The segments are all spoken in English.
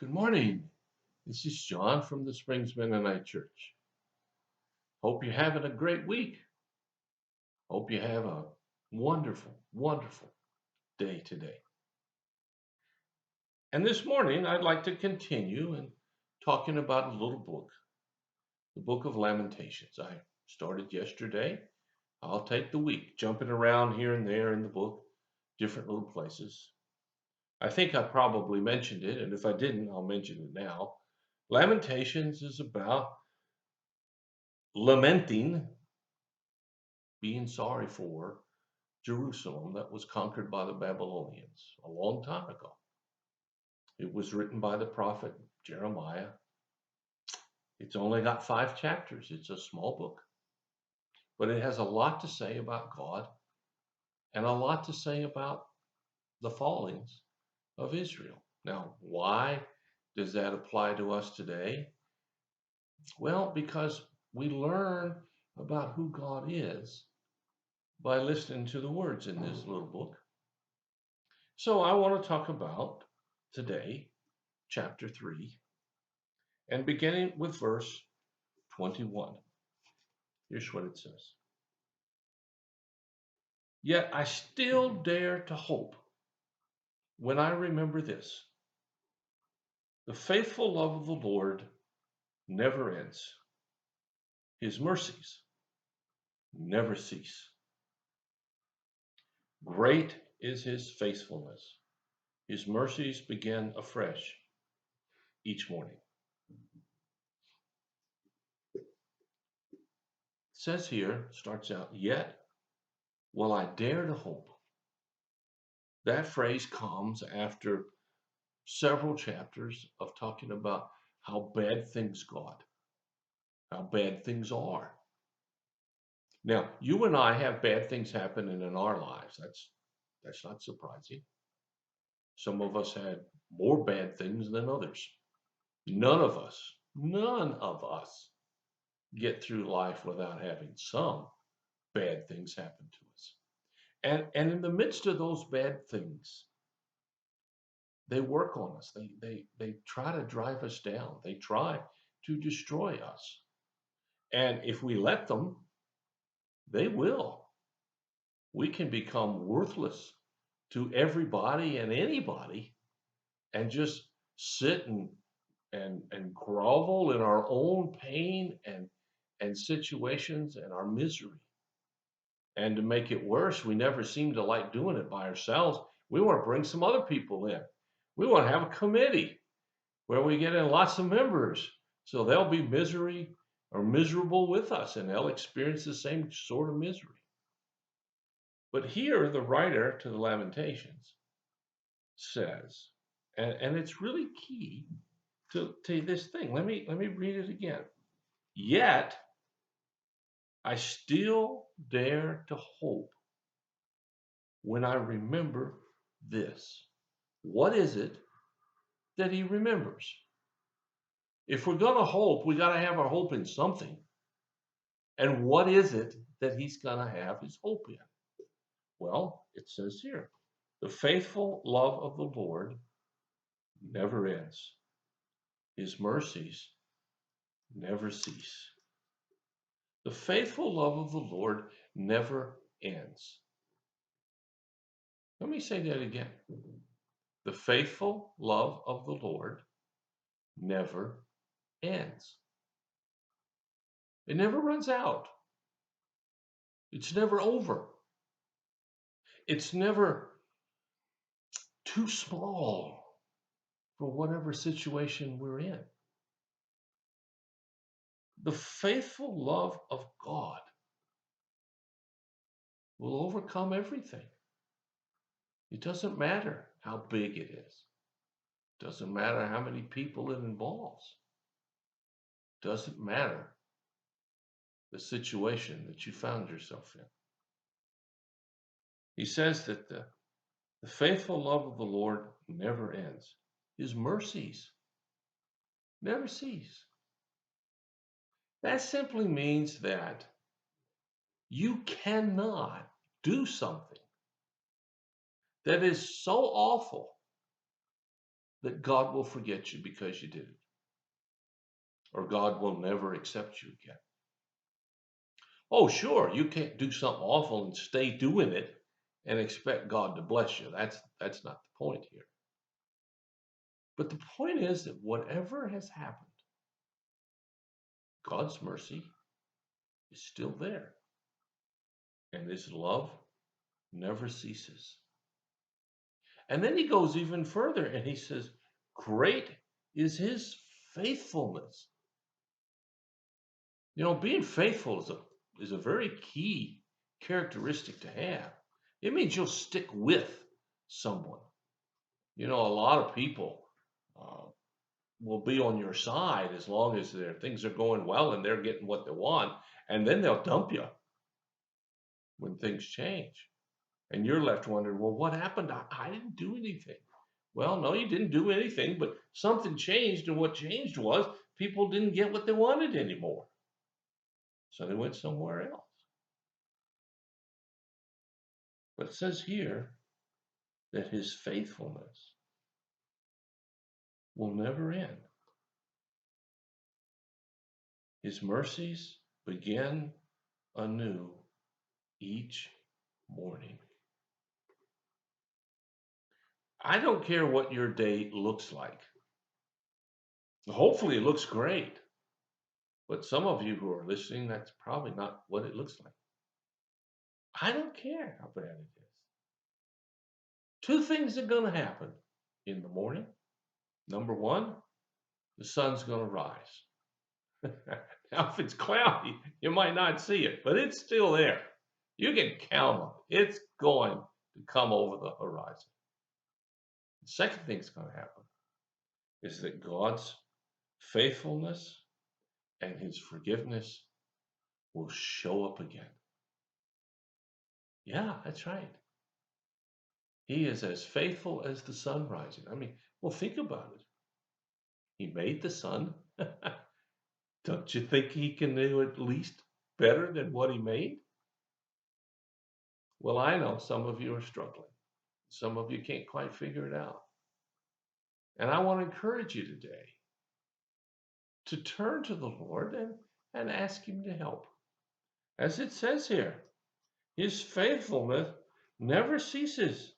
Good morning. This is John from the Springs Mennonite Church. Hope you're having a great week. Hope you have a wonderful, wonderful day today. And this morning, I'd like to continue and talking about a little book, the book of Lamentations. I started yesterday. I'll take the week, jumping around here and there in the book, different little places. I think I probably mentioned it, and if I didn't, I'll mention it now. Lamentations is about lamenting, being sorry for Jerusalem that was conquered by the Babylonians a long time ago. It was written by the prophet Jeremiah. It's only got 5 chapters. It's a small book, but it has a lot to say about God and a lot to say about the fallings of Israel. Now, why does that apply to us today? Well, because we learn about who God is by listening to the words in this little book. So I want to talk about today, chapter 3, and beginning with verse 21. Here's what it says. Yet I still dare to hope when I remember this. The faithful love of the Lord never ends. His mercies never cease. Great is his faithfulness. His mercies begin afresh each morning. It says here, starts out, yet will I dare to hope. That phrase comes after several chapters of talking about how bad things got, how bad things are. Now, you and I have bad things happening in our lives. That's not surprising. Some of us had more bad things than others. None of us get through life without having some bad things happen to us. And in the midst of those bad things, they work on us. They try to drive us down. They try to destroy us. And if we let them, they will. We can become worthless to everybody and anybody and just sit and grovel in our own pain and situations and our misery. And to make it worse, we never seem to like doing it by ourselves. We want to bring some other people in. We want to have a committee where we get in lots of members so they'll be miserable with us and they'll experience the same sort of misery. But here, the writer to the Lamentations says, and it's really key to this thing. Let me read it again. Yet I still dare to hope when I remember this. What is it that he remembers? If we're going to hope, we got to have our hope in something. And what is it that he's going to have his hope in? Well, it says here, the faithful love of the Lord never ends. His mercies never cease. The faithful love of the Lord never ends. Let me say that again. The faithful love of the Lord never ends. It never runs out. It's never over. It's never too small for whatever situation we're in. The faithful love of God will overcome everything. It doesn't matter how big it is. It doesn't matter how many people it involves. It doesn't matter the situation that you found yourself in. He says that the faithful love of the Lord never ends. His mercies never cease. That simply means that you cannot do something that is so awful that God will forget you because you did it, or God will never accept you again. Oh, sure, you can't do something awful and stay doing it and expect God to bless you. That's not the point here. But the point is that whatever has happened, God's mercy is still there, and His love never ceases. And then he goes even further and he says, great is His faithfulness. You know, being faithful is a very key characteristic to have. It means you'll stick with someone. You know, a lot of people uh, will be on your side as long as their things are going well and they're getting what they want, and then they'll dump you when things change. And you're left wondering, well, what happened? I didn't do anything. Well, no, you didn't do anything, but something changed, and what changed was people didn't get what they wanted anymore. So they went somewhere else. But it says here that His faithfulness will never end. His mercies begin anew each morning. I don't care what your day looks like. Hopefully, it looks great. But some of you who are listening, that's probably not what it looks like. I don't care how bad it is. Two things are going to happen in the morning. Number one, the sun's going to rise. Now, if it's cloudy, you might not see it, but it's still there. You can count on it. It's going to come over the horizon. The second thing that's going to happen is that God's faithfulness and His forgiveness will show up again. Yeah, that's right. He is as faithful as the sun rising. I mean, well, think about it. He made the sun. Don't you think He can do at least better than what He made? Well, I know some of you are struggling. Some of you can't quite figure it out. And I want to encourage you today to turn to the Lord and ask Him to help. As it says here, His faithfulness never ceases.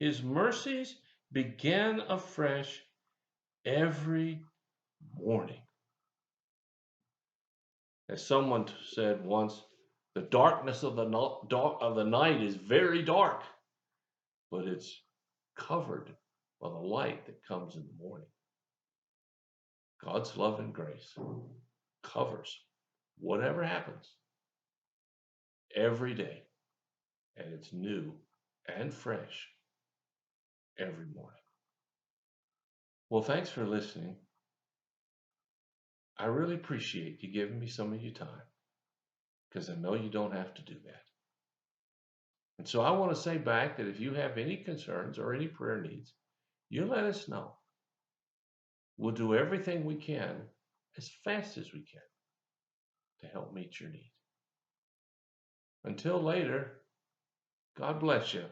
His mercies begin afresh every morning. As someone said once, the darkness of the night is very dark, but it's covered by the light that comes in the morning. God's love and grace covers whatever happens every day, and it's new and fresh every morning. Well, thanks for listening. I really appreciate you giving me some of your time, because I know you don't have to do that. And so I want to say back that if you have any concerns or any prayer needs, you let us know. We'll do everything we can as fast as we can to help meet your need. Until later, God bless you.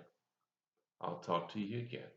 I'll talk to you again.